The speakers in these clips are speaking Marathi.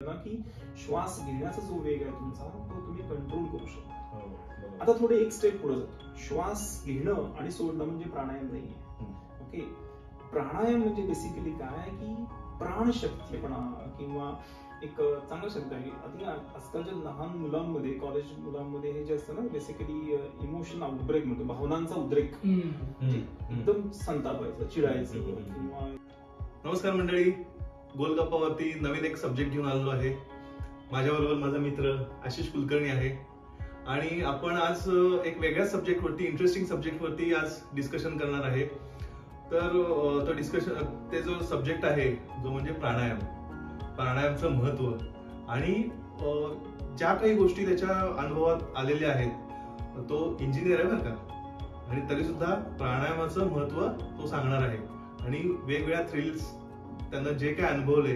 की श्वास घेण्याचा जो वेग आहे तुमचा तो तुम्ही कंट्रोल करू शकता. आता थोडे एक स्टेप पुढे जातो. श्वास घेणं आणि सोडणं म्हणजे प्राणायाम नाहीये. ओके, प्राणायाम म्हणजे बेसिकली काय की प्राणशक्तीपणा किंवा एक चांगला शब्द आहे. आजकालच्या लहान मुलांमध्ये, कॉलेज मुलांमध्ये हे जे असतं ना बेसिकली इमोशन आउटब्रेक म्हणतो, भावनांचा उद्रेक, एकदम संतापायचं, चिडायचं किंवा. नमस्कार मंडळी, गोलगप्पावरती नवीन एक सब्जेक्ट घेऊन आलेलो आहे. माझ्याबरोबर माझा मित्र आशिष कुलकर्णी आहे आणि आपण आज एक वेगळ्या सब्जेक्टवरती, इंटरेस्टिंग सब्जेक्टवरती आज डिस्कशन करणार आहे. तर तो डिस्कशन, ते जो सब्जेक्ट आहे जो म्हणजे प्राणायामचं महत्व आणि ज्या काही गोष्टी त्याच्या अनुभवात आलेल्या आहेत. तो इंजिनियर आहे बरं का, आणि तरी सुद्धा प्राणायामाचं महत्व तो सांगणार आहे आणि वेगवेगळ्या थ्रिल्स त्यांना जे काय अनुभवले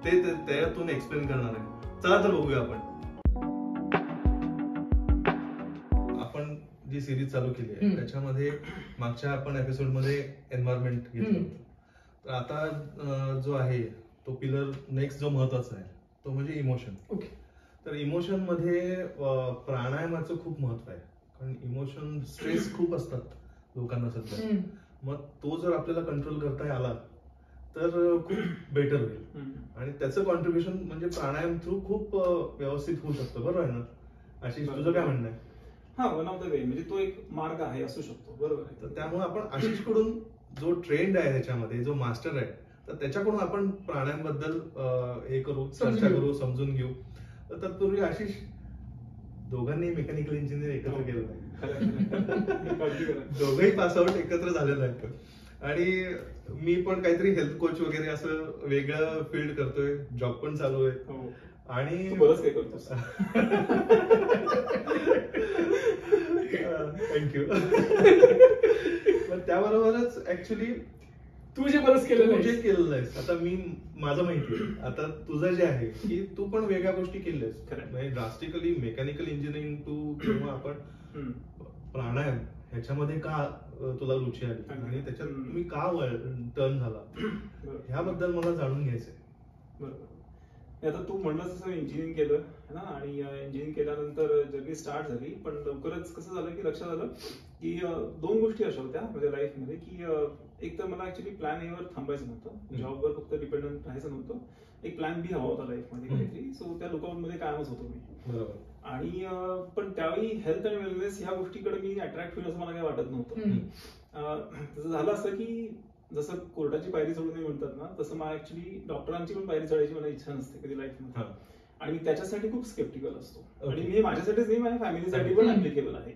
ते त्यातून एक्सप्लेन करणार आहे. चला तर बघूया. आपण जी सिरीज चालू केली आहे त्याच्यामध्ये मागच्या आपण एपिसोड मध्ये एन्व्हायरमेंट घेतलं होतं. तर आता जो आहे तो पिलर नेक्स्ट जो महत्वाचा आहे तो म्हणजे इमोशन. ओके, तर इमोशन मध्ये प्राणायामाचं खूप महत्व आहे. कारण इमोशन, स्ट्रेस खूप असतात लोकांना सध्या. मग तो जर आपल्याला कंट्रोल करता आला तर खूप बेटर होईल आणि त्याचं कॉन्ट्रीब्युशन म्हणजे प्राणायाम थ्रू खूप व्यवस्थित होऊ शकतं. बरोबर आहे ना आशिष, तुझं काय म्हणणं आहे? हा, वन ऑफ द वे म्हणजे तो एक मार्ग आहे असू शकतो. बरोबर आहे. तर त्यामुळे आपण आशिष कडून जो ट्रेंड आहे ह्याच्यामध्ये, जो मास्टर आहे, तर त्याच्याकडून आपण प्राणायाम बद्दल हे करू, चर्चा करू, समजून घेऊ. तर तत्पूर्वी आशिष, दोघांनी मेकॅनिकल इंजिनियर एकत्र केलं आहे. दोघंही पासआउट एकत्र झालेलं आहे आणि मी पण काहीतरी हेल्थ कोच वगैरे असं वेगळं फील्ड करतोय. जॉब पण चालू आहे आणि बरंच काही करतोस. थँक्यू. पण त्याबरोबरच ऍक्च्युली तू जे बरंच केलेलं आहेस. आता मी माझं माहितीये, आता तुझं जे आहे की तू पण वेगळ्या गोष्टी केल्या आहेस. म्हणजे ड्रास्टिकली मेकॅनिकल इंजिनिअरिंग टू किंवा आपण प्राणायाम ह्याच्यामध्ये का तुला रुची आली आणि त्याच्यात तुम्ही का टर्न झाला, ह्याबद्दल मला जाणून घ्यायचंय. बरोबर. आता तू म्हणलं तसं इंजिनिअरिंग केलं ना, आणि इंजिनिअरिंग केल्यानंतर जर्नी स्टार्ट झाली. पण लवकरच कसं झालं की लक्षात आलं की दोन गोष्टी अशा होत्या माझ्या लाईफमध्ये की एक तर मला ऍक्च्युली प्लॅन ए वर थांबायचं नव्हतं, जॉबवर फक्त डिपेंडंट राहायचं नव्हतं. एक प्लॅन बी हवा होता लाईफमध्ये काहीतरी. सो त्या लुकआउटमध्ये कायमच होतो मी. बरोबर. आणि पण त्यावेळी हेल्थ आणि वेलनेस ह्या गोष्टीकडे मी अट्रॅक्ट होईल असं मला काही वाटत नव्हतं. तसं झालं असं की जसं कोर्टाची पायरी चढू नये म्हणतात ना, तसं मला ऍक्च्युली डॉक्टरांची पण पायरी चढायची मला इच्छा नसते कधी लाईफमध्ये. आणि मी त्याच्यासाठी खूप स्केप्टिकल असतो. आणि मी माझ्यासाठीच नाही, माझ्या फॅमिलीसाठी पण ऍप्लिकेबल आहे.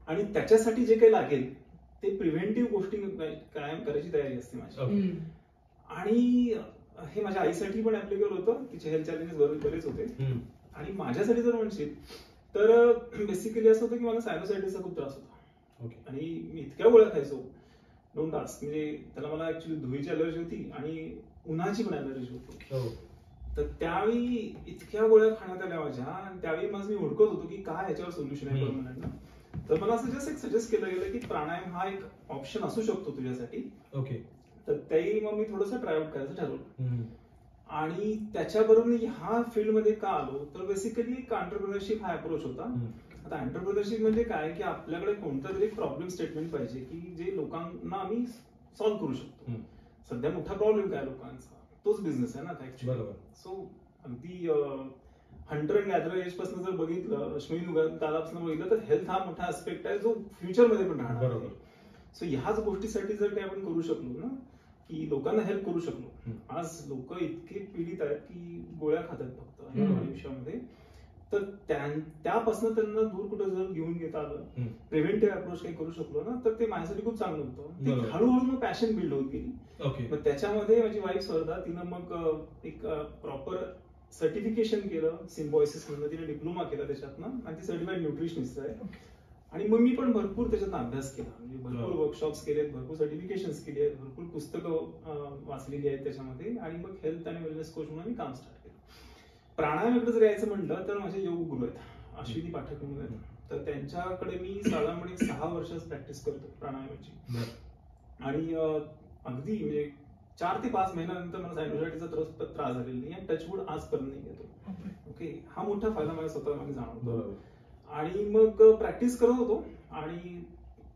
आणि त्याच्यासाठी जे काही लागेल ते प्रिव्हेंटिव्ह गोष्टी कायम करायची तयारी असते माझी. आणि हे माझ्या आईसाठी पण ऍप्लिकेबल होतं. तिचे हेल्थ चॅलेंजेस बरेच होते. आणि माझ्यासाठी जर म्हणशील तर बेसिकली असं होतं की मला सायनोसायटिसचा खूप त्रास होता. आणि मी इतक्या गोळ्या खायचो, डोंट आस्क. म्हणजे त्याला मला ऍक्च्युली धुळीची अलर्जी होती आणि उन्हाची पण अलर्जी होती. तर त्यावेळी इतक्या गोळ्या खाण्यात आल्या माझ्या, आणि त्यावेळी माझं मी हुडकत होतो की काय ह्याच्यावर सोल्युशन आहे परमनंट ना. तर मला असं सजेस्ट केलं गेलं की प्राणायाम हा एक ऑप्शन असू शकतो तुझ्यासाठी. ओके. तर त्याही मग मी थोडंसं ट्राय आउट करायचं ठरवलं. आणि त्याच्याबरोबर मी ह्या फील्डमध्ये का आलो तर बेसिकली एक एंटरप्रेन्योरशिप हा अप्रोच होता. आता एंटरप्रेन्योरशिप म्हणजे काय की आपल्याकडे कोणता तरी प्रॉब्लेम स्टेटमेंट पाहिजे की जे लोकांना आम्ही सॉल्व्ह करू शकतो. सध्या मोठा प्रॉब्लेम काय लोकांचा, तोच बिझनेस आहे ना ऍक्च्युली. सो अगदी हंटर अँड गॅदरर एज पासून जर बघितलं, अश्विनी कालापासून बघितलं तर हेल्थ हा मोठा ऍस्पेक्ट आहे जो फ्युचरमध्ये पण राहणार आहे. सो ह्याच गोष्टीसाठी जर काही आपण करू शकलो ना की लोकांना हेल्प करू शकलो. आज लोक इतके पीडित आहेत की गोळ्या खातात फक्त आयुष्यामध्ये. तर त्यापासून त्यांना दूर कुठे जर घेऊन घेता आलं, प्रिव्हेंटिव्ह अप्रोच काही करू शकलो ना, तर ते माझ्यासाठी खूप चांगलं होतं. हळूहळू मग पॅशन बिल्ड होत गेली. मग त्याच्यामध्ये माझी वाईफ स्वर्धा, तिनं मग एक प्रॉपर सर्टिफिकेशन केलं सिम्बॉयसिस मधनं. तिने डिप्लोमा केला त्याच्यातनं आणि ती सर्टिफाईड न्यूट्रिशनिस्ट आहे. आणि मग मी पण भरपूर त्याच्यात अभ्यास केला, म्हणजे भरपूर वर्कशॉप्स केलेत, भरपूर सर्टिफिकेशन्स केली आहेत, भरपूर पुस्तकं वाचलेली आहेत त्याच्यामध्ये. आणि मग हेल्थ आणि वेलनेस कोच म्हणून मी काम स्टार्ट केलं. प्राणायामाकडे जर यायचं म्हटलं तर माझे योग गुरु आहेत, अश्विनी पाठक म्हणून आहेत. तर त्यांच्याकडे मी साधारणपणे 6 वर्ष प्रॅक्टिस करतो प्राणायामाची. आणि अगदी म्हणजे 4 ते 5 महिन्यानंतर मला सायनोसायटिसचा त्रास झालेला नाही आणि टचवूड आजपर्यंत नाही येतो. ओके, हा मोठा फायदा मला स्वतः मागे जाणवतो. आणि मग प्रॅक्टिस करत होतो आणि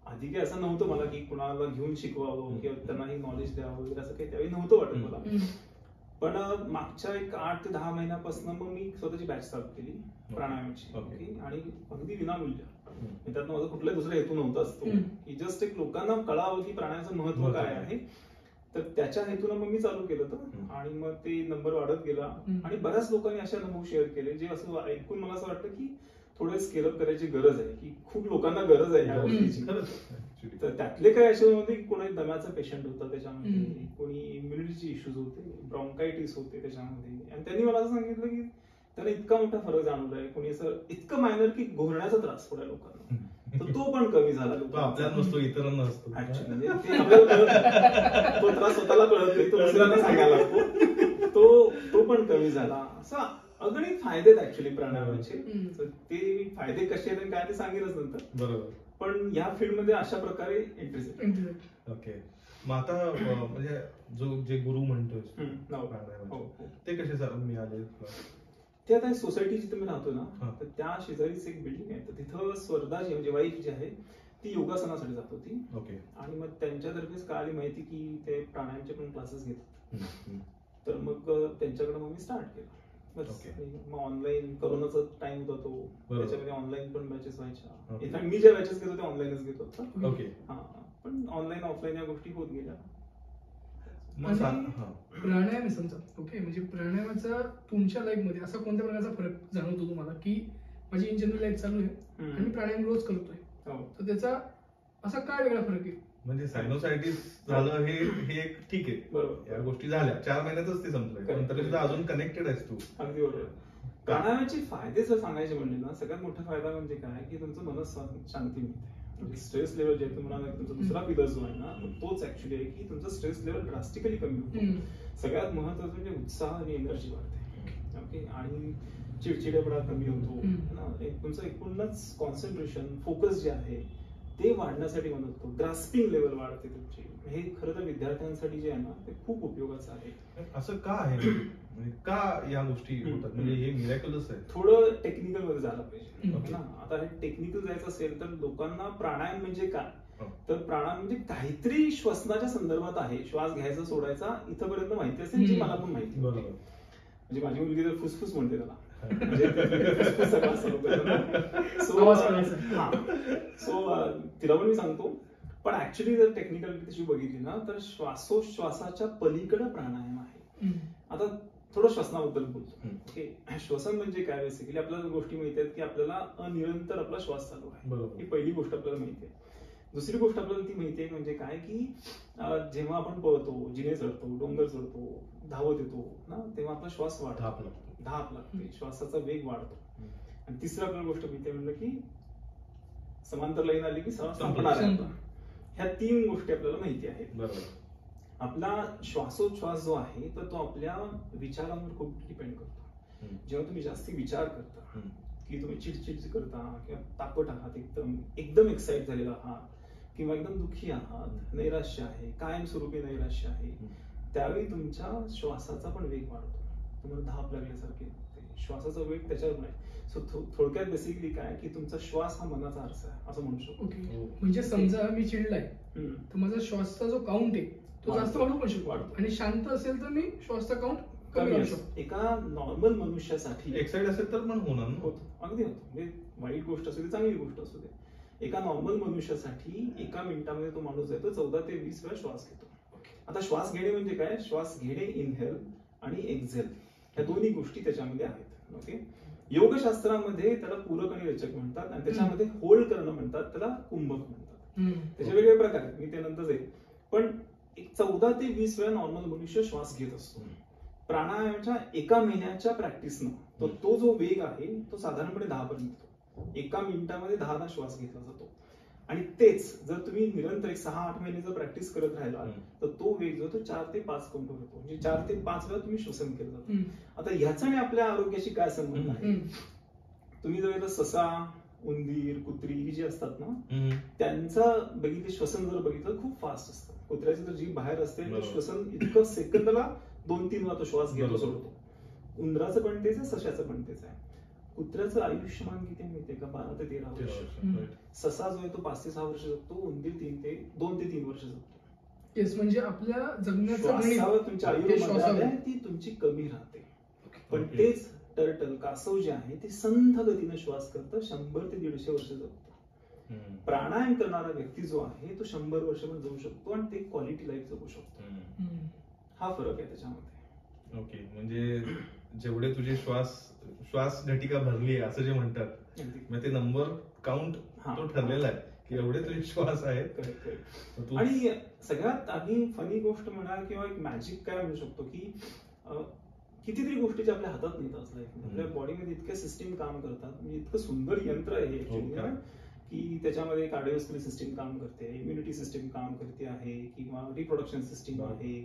आधी काही असं नव्हतं मला की कुणाला घेऊन शिकवावं किंवा त्यांना हे नॉलेज द्यावं वगैरे असं काही त्यावेळी नव्हतं वाटत मला. पण मागच्या एक 8 ते 10 महिन्यापासून मग मी स्वतःची बॅच चालू केली प्राणायामाची. ओके, आणि अगदी विनामूल्य. त्यातनं माझा कुठलाही दुसरा हेतू नव्हता असतो की जस्ट एक लोकांना कळावं की प्राणायामाचं महत्व काय आहे. तर त्याच्या हेतून मग मी चालू केलं होतं आणि मग ते नंबर वाढत गेला आणि बऱ्याच लोकांनी असे अनुभव शेअर केले जे असं ऐकून मला असं वाटतं की थोडं स्केल अप करायची गरज आहे, की खूप लोकांना गरज आहे ह्या गोष्टीची. तर त्यातले काही असे होते की कोणी दम्याचा पेशंट होता त्याच्यामध्ये, कोणी इम्युनिटीचे इश्यूज होते, ब्रॉन्कायटिस होते त्याच्यामध्ये, आणि त्यांनी मला असं सांगितलं की त्याला इतका मोठा फरक जाणवलाय. कोणी असं इतकं मायनर की घोरण्याचा त्रास थोड्या लोकांना, तर तो पण कमी झाला. आपल्याला नसतो, इतरांना असतो. म्हणजे ते आपल्याला तो त्रास स्वतःला कळत नाही, तो दुसऱ्यांना सांगायला लागतो, तो पण कमी झाला. असं अगणित फायदे आहेत ऍक्च्युली प्राणायामाचे. ते फायदे कसे आहेत काय ते सांगेलच नंतर. बरोबर. पण या फील्ड मध्ये अशा प्रकारे इंटरेस्ट. ओके, मग आता म्हणजे जे गुरु म्हणतोय ते कसे मिळाले? ते आता सोसायटी जिथे मी राहतो ना, तर त्या शेजारीच एक बिल्डिंग आहे, तर तिथं स्वर्धा जी म्हणजे वाईफ जी आहे ती योगासनासाठी जात होती. ओके, आणि मग त्यांच्यातर्फेच कळाली माहिती की ते प्राणायामचे पण क्लासेस घेतात. तर मग त्यांच्याकडे मग मी स्टार्ट केलं. मग ऑनलाईन कोरोनाचा टाइम होता तो, त्याच्यामध्ये ऑनलाईन पण बॅचेस व्हायच्या. मी ज्या बॅचेस घेतो ते ऑनलाईनच घेत होतो. ओके, हा, पण ऑनलाईन ऑफलाईन या गोष्टी होत गेल्या. प्राणायाम समजा, ओके, म्हणजे प्राणायामाचा तुमच्या लाईफ मध्ये असा कोणत्या प्रकारचा फरक जाणवतो तुम्हाला की माझी इन जनरल लाईफ चालू आहे आणि मी प्राणायाम रोज करतोय, तर त्याचा असा काय वेगळा फरक आहे? म्हणजे सायनोसायटिस झालं हे एक ठीक आहे, बरोबर, या गोष्टी झाल्या 4 महिन्यातच ते संपलंय, पण तरी सुद्धा अजून कनेक्टेड आहेस तू. अगदी बरोबर. प्राणायामाचे फायदे जर सांगायचे म्हणले ना, सगळ्यात मोठा फायदा म्हणजे काय की तुमचं मन शांती मिळते. स्ट्रेस लेवल जे तुम्हाला तुमचा दुसरा पिलर जो आहे ना, तोच ऍक्च्युली आहे की तुमचं स्ट्रेस लेवल ड्रास्टिकली कमी होतो. सगळ्यात महत्वाचं म्हणजे उत्साह आणि एनर्जी वाढते. ओके, आणि चिडचिडेपणा कमी होतो ना, तुमचं एकूणच कॉन्सन्ट्रेशन फोकस जे आहे ते वाढण्यासाठी मदत होतो. ग्रास्पिंग लेवल वाढते तुमची. हे खरं तर विद्यार्थ्यांसाठी जे आहे ना ते खूप उपयोगाचं आहे. असं का आहे, म्हणजे का या गोष्टी होतात? म्हणजे हे मिरॅकलच आहे. थोडं टेक्निकल मध्ये जायला पाहिजे ना. आता हे टेक्निकल जायचं असेल तर लोकांना प्राणायाम म्हणजे काय, तर प्राणायाम म्हणजे काहीतरी श्वसनाच्या संदर्भात आहे. श्वास घ्यायचा सोडायचा इथपर्यंत माहिती असेल, जी मला पण माहिती. बरोबर. म्हणजे माझी मुलगी तर फुसफुस म्हणते त्याला, सो तिला पण मी सांगतो. पण ऍक्च्युली जर टेक्निकल तशी बघितली ना तर श्वासोश्वासाच्या पलीकडे प्राणायाम आहे. आता थोडं श्वसनाबद्दल बोलतो. ओके, श्वसन म्हणजे काय, बेसिकली आपल्याला गोष्टी माहिती आहेत की आपल्याला अनिरंतर आपला श्वास चालू आहे. ही पहिली गोष्ट आपल्याला माहिती आहे. दुसरी गोष्ट आपल्याला ती माहिती आहे म्हणजे काय की जेव्हा आपण पळतो, जिने चढतो, डोंगर चढतो, धावत येतो ना, तेव्हा आपला श्वास वाढतो, धाप लागते, श्वासाचा वेग वाढतो. आणि तिसरी आपल्याला गोष्ट माहिती म्हणलं की समांतर लाईन आली की संपणार आहे. ह्या 3 गोष्टी आपल्याला माहिती आहेत. बरोबर. आपला श्वासोच्छ्वास जो आहे तर तो आपल्या विचारांवर खूप डिपेंड करतो. जेव्हा तुम्ही जास्ती विचार करता की तुम्ही चिडचिड करता किंवा तापट आहात, एकदम एक्साइट झालेला आहात किंवा एकदम दुःखी आहात, नैराश्य आहे, कायमस्वरूपी नैराश्य आहे, त्यावेळी तुमच्या श्वासाचा पण वेग वाढतो. तुम्हाला धाप लागल्यासारखे श्वासाचा वेग त्याच्यावर नाही. सो थोडक्यात बेसिकली काय की तुमचा श्वास हा मनाचा आरसा आहे असं म्हणू शकतो. ओके, म्हणजे समजा मी चिडलाय तर माझा श्वासचा जो काउंट आहे तो जास्त वाढू पण शकतो, आणि शांत असेल तर मी श्वासचा काउंट कमी करू शकतो. एका नॉर्मल मनुष्यासाठी एक्साइट असेल तर पण होणार होतो, अगदी होतो. म्हणजे वाईट गोष्ट असू दे, चांगली गोष्ट असू दे, एका नॉर्मल मनुष्यासाठी एका मिनिटामध्ये तो माणूस जातो 14 ते 20 वेळा श्वास घेतो. आता श्वास घेणे म्हणजे काय, श्वास घेणे इनहेल आणि एक्झेल ह्या दोन्ही गोष्टी त्याच्यामध्ये आहेत. ओके, योगशास्त्रामध्ये त्याला पूरक आणि रचक म्हणतात, आणि त्याच्यामध्ये होल्ड करणं म्हणतात, त्याला कुंभक म्हणतात. त्याचे वेगळे प्रकार आहेत, मी ते नंतर जाईल. पण 14 ते 20 वेळा नॉर्मल मनुष्य श्वास घेत असतो. प्राणायामाच्या एका महिन्याच्या प्रॅक्टिसनं तो जो वेग आहे तो साधारणपणे 10 पर्यंत येतो. एका मिनिटामध्ये 10 श्वास घेतला जातो. आणि तेच जर तुम्ही निरंतर 6-8 महिने जर प्रॅक्टिस करत राहिला तर तो वेग जो तो 4 ते 5 कंट्रोल होतो. म्हणजे 4 ते 5 वेळा तुम्ही श्वसन केलं जातं. आता ह्याचा आपल्या आरोग्याशी काय संबंध आहे? तुम्ही जर ससा, उंदीर, कुत्री ही जी असतात ना, त्यांचं बघितलं श्वसन जर बघितलं खूप फास्ट असतं. कुत्र्याची तर जीभ बाहेर असते आणि श्वसन इतकं सेकंदाला 2-3 वेळा तो श्वास घेतो सोडतो. उंदराचं पण तेच आहे, सशाचं पण तेच आहे. कुत्र्याचं आयुष्यमान किती माहितीये का? 12 ते 13 वर्ष. ससा जो आहे तो 5 ते 6 वर्ष जगतो. उंदीर 2 ते 3 वर्ष जगतो. येस, म्हणजे आपल्या जगण्याचं श्वासावर तुमची आयुर्मर्यादा आहे ती तुमची कमी राहते. पण तेच टर्टल, कासव जे आहे ते संथ गतीने श्वास करतं, 100 ते 150 वर्ष जगतो. प्राणायाम करणारा व्यक्ती जो आहे तो 100 वर्ष पण जगू शकतो आणि ते क्वालिटी लाईफ जगू शकतो. हा फरक आहे त्याच्यामध्ये. ओके, म्हणजे जेवढे तुझे श्वास घटिका भरली आहे असं जे म्हणतात, मग ते नंबर काउंट तो ठरलेला आहे की एवढे तुझे श्वास आहेत. आणि सगळ्यात आधी फनी गोष्ट म्हणा किंवा एक मॅजिक काय म्हणू शकतो की कितीतरी गोष्टी आपल्या हातात नाही लाईफ. आपल्या बॉडीमध्ये इतक्या सिस्टीम काम करतात, म्हणजे इतकं सुंदर यंत्र आहे ऍक्च्युअली की त्याच्यामध्ये कार्डिओव्हास्क्युलर सिस्टीम काम करते, इम्युनिटी सिस्टीम काम करते आहे, किंवा रिप्रोडक्शन सिस्टीम आहे,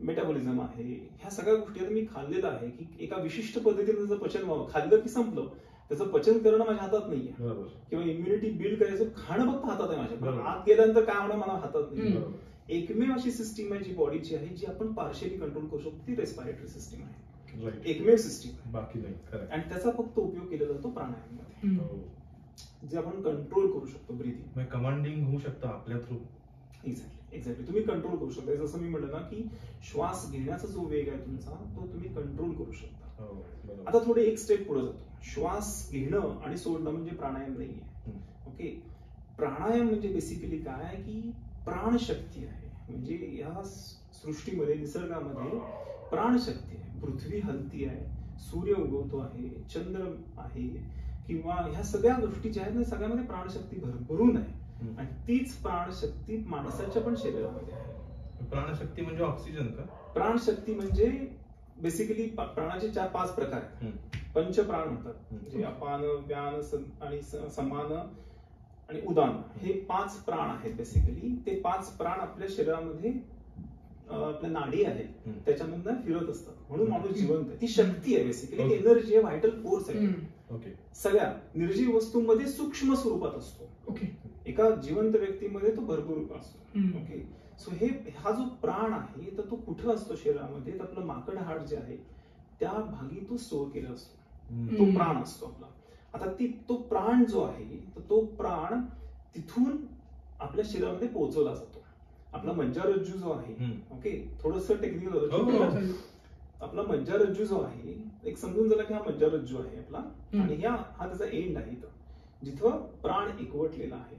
मेटाबॉलिझम आहे. ह्या सगळ्या गोष्टी आता मी खाल्लेलं आहे की एका विशिष्ट पद्धतीने त्याचं पचन व्हावं. खाल्लं की संपलं, त्याचं पचन करणं माझ्या हातात नाहीये, किंवा इम्युनिटी बिल्ड करायचं खाणं फक्त हातात आहे माझ्या. आत गेल्यानंतर काय होणं मला हातात नाही. एकमेव अशी सिस्टीम आहे जी बॉडीची आहे जी आपण पार्शियली कंट्रोल करू शकतो, ती रेस्पिरेटरी सिस्टीम आहे. एकमेव सिस्टीम, बाकी नाही. आणि त्याचा फक्त उपयोग केला जातो प्राणायाममध्ये, जे आपण कंट्रोल करू शकतो. ब्रीथिंग कमांडिंग होऊ शकतं आपल्या थ्रू. एक्झॅक्टली तुम्ही कंट्रोल करू शकता. जसं मी म्हटलं ना की श्वास घेण्याचा जो वेग आहे तुमचा तो तुम्ही कंट्रोल करू शकता. आता थोडे एक स्टेप पुढे जातो. श्वास घेणं आणि सोडणं म्हणजे प्राणायाम नाहीये. ओके, प्राणायाम म्हणजे बेसिकली काय आहे की प्राणशक्ती आहे. म्हणजे या सृष्टीमध्ये, निसर्गामध्ये प्राणशक्ती आहे. पृथ्वी हलती आहे, सूर्य उगवतो आहे, चंद्र आहे, किंवा ह्या सगळ्या गोष्टी ज्या आहेत ना, सगळ्यामध्ये प्राणशक्ती भरभरून आहे. आणि तीच प्राणशक्ती माणसाच्या पण शरीरामध्ये आहे. प्राणशक्ती म्हणजे ऑक्सिजन का? प्राणशक्ती म्हणजे बेसिकली प्राणाचे 4-5 प्रकार आहेत. पंचप्राण म्हणतात, म्हणजे अपान, व्यान आणि समान आणि उदान, हे 5 प्राण आहेत. बेसिकली ते 5 प्राण आपल्या शरीरामध्ये आपल्या नाडी आहेत त्याच्यामधून फिरत असतात, म्हणून माणूस जिवंत आहे. ती शक्ती आहे, बेसिकली एनर्जी आहे, व्हायटल फोर्स आहे. सगळ्या निर्जीव वस्तूंमध्ये सूक्ष्म स्वरूपात असतो. एका जिवंत व्यक्तीमध्ये तो भरपूर असतो. ओके, सो हा जो प्राण आहे तर तो कुठं असतो शरीरामध्ये, तर आपलं माकड हाड जे आहे त्या भागी तो स्टोअर केला असतो, तो प्राण असतो आपला. आता तो प्राण जो आहे तर तो प्राण तिथून आपल्या शरीरामध्ये पोहोचवला जातो. आपला मज्जारज्जू जो आहे, ओके, थोडस टेक्निकल, आपला मज्जारज्जू जो आहे, एक समजून झाला की हा मज्जारज्जू आहे आपला, आणि हा त्याचा एंड आहे जिथं प्राण एकवटलेला आहे.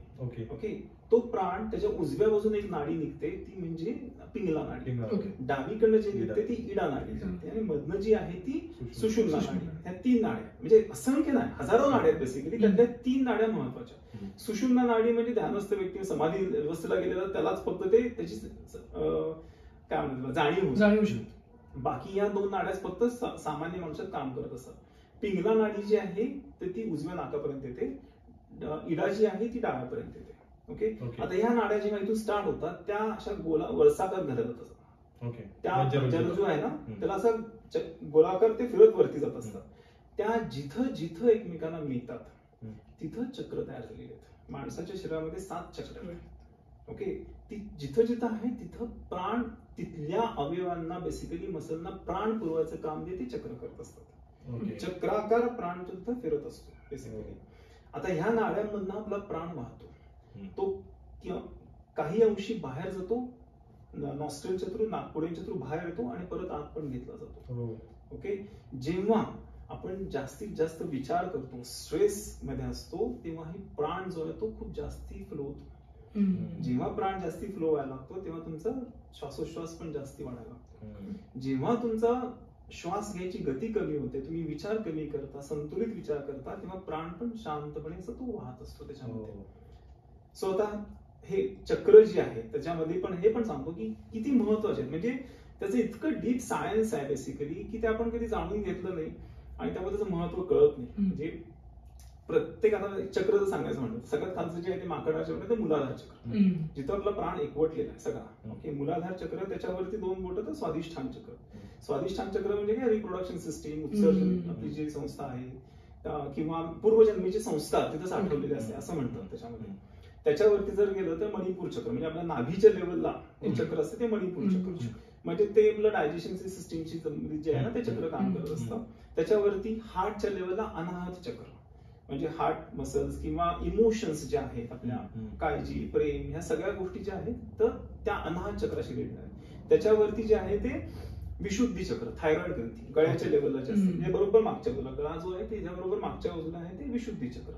ओके, तो प्राण त्याच्या उजव्या बाजूने एक नाडी निघते, ती म्हणजे पिंगला नाडी. डावीकडनं जी निघते ती इडा नाडी निघते, आणि मधनं जी आहे ती सुषुम्ना नाडी. ह्या 3 नाड्या, म्हणजे असंख्य नाही, हजारो नाड्या आहेत बेसिकली, त्यातल्या 3 नाड्या महत्वाच्या. सुषुम्ना नाडी म्हणजे ध्यानस्थ व्यक्ती समाधी अवस्थेला गेलेला त्यालाच फक्त ते त्याची काय म्हणतात जाणीव शकते. बाकी या 2 नाड्याच फक्त सामान्य माणसात काम करत असतात. पिंगला नाडी जी आहे तर ती उजव्या नाकापर्यंत येते, इडा जी आहे ती डाव्यापर्यंत येते. ओके, आता ह्या नाड्या जेव्हा इथून स्टार्ट होतात त्या अशा वळसाकार घडत असतात. त्या मज्जारज्जू आहे ना त्याला असं गोलाकार ते फिरत वरती जात असतात. त्या जिथं जिथं एकमेकांना मिळतात तिथं चक्र तयार झालेले आहेत. माणसाच्या शरीरामध्ये 7 चक्र आहेत. ओके, ती जिथं जिथं आहे तिथं प्राण, तिथल्या अवयवांना बेसिकली मसलना प्राण पुरवायचं काम जे ते चक्र करत असतात. चक्राकार प्राण तिथं फिरत असतो बेसिकली. आता ह्या नाड्यांमधनं आपला प्राण वाहतो, तो काही अंशी बाहेर जातो, नॉस्ट्रेलच्या थ्रू, नाकपुड्यांच्या थ्रू बाहेर येतो आणि परत आत पण घेतला जातो. ओके, जेव्हा आपण जास्तीत जास्त विचार करतो, स्ट्रेस मध्ये असतो, तेव्हा ही प्राण जो आहे तो खूप जास्ती फ्लो होतो. जेव्हा प्राण जास्ती फ्लो व्हायला लागतो तेव्हा तुमचा श्वासोश्वास पण जास्ती वाढायला लागतो. जेव्हा तुमचा श्वास घ्यायची गती कमी होते, तुम्ही विचार कमी करता, संतुलित विचार करता, तेव्हा प्राण पण शांतपणे तो वाहत असतो त्याच्यामध्ये. सो आता हे चक्र जे आहे त्याच्यामध्ये पण हे पण सांगतो की किती महत्वाचे आहेत. म्हणजे त्याचं इतकं डीप सायन्स आहे बेसिकली की ते आपण कधी जाणून घेतलं नाही आणि त्यामुळे त्याचं महत्व कळत नाही. म्हणजे प्रत्येक, आता चक्र जर सांगायचं म्हणलं, सगळ्यात खालचं जे आहे ते माकडाचे म्हणतात ते मूलाधार चक्र, जिथं आपला प्राण एकवटलेला आहे सगळा. ओके, मूलाधार चक्र, त्याच्यावरती 2 बोटं तर स्वादिष्ठान चक्र. स्वादिष्ठान चक्र म्हणजे काय, रिप्रोडक्शन सिस्टीम, उत्सर्जन, आपली जी संस्था आहे किंवा पूर्वजन्मीची संस्था तिथं साठवलेली असते असं म्हणतात त्याच्यामध्ये. त्याच्यावरती जर गेलं तर मणिपूर चक्र, म्हणजे आपल्या नाभीच्या लेवलला जे चक्र असतं ते मणिपूर चक्र, म्हणजे ते आपलं डायजेशन सिस्टीमची जे आहे ना ते चक्र काम करत असतं. त्याच्यावरती हार्टच्या लेवलला अनाहत चक्र, म्हणजे हार्ट मसल्स किंवा इमोशन्स जे आहेत आपल्या, काळजी, प्रेम, ह्या सगळ्या गोष्टी ज्या आहेत तर त्या अनाहत चक्राशी रिलेटेड आहे. त्याच्यावरती जे आहे ते विशुद्धी चक्र, थायरॉइड ग्रंथी गळ्याच्या लेवलला जे असते, म्हणजे बरोबर मागच्या बाजूला गळा जो आहे त्याच्याबरोबर मागच्या बाजूला आहे ते विशुद्धी चक्र.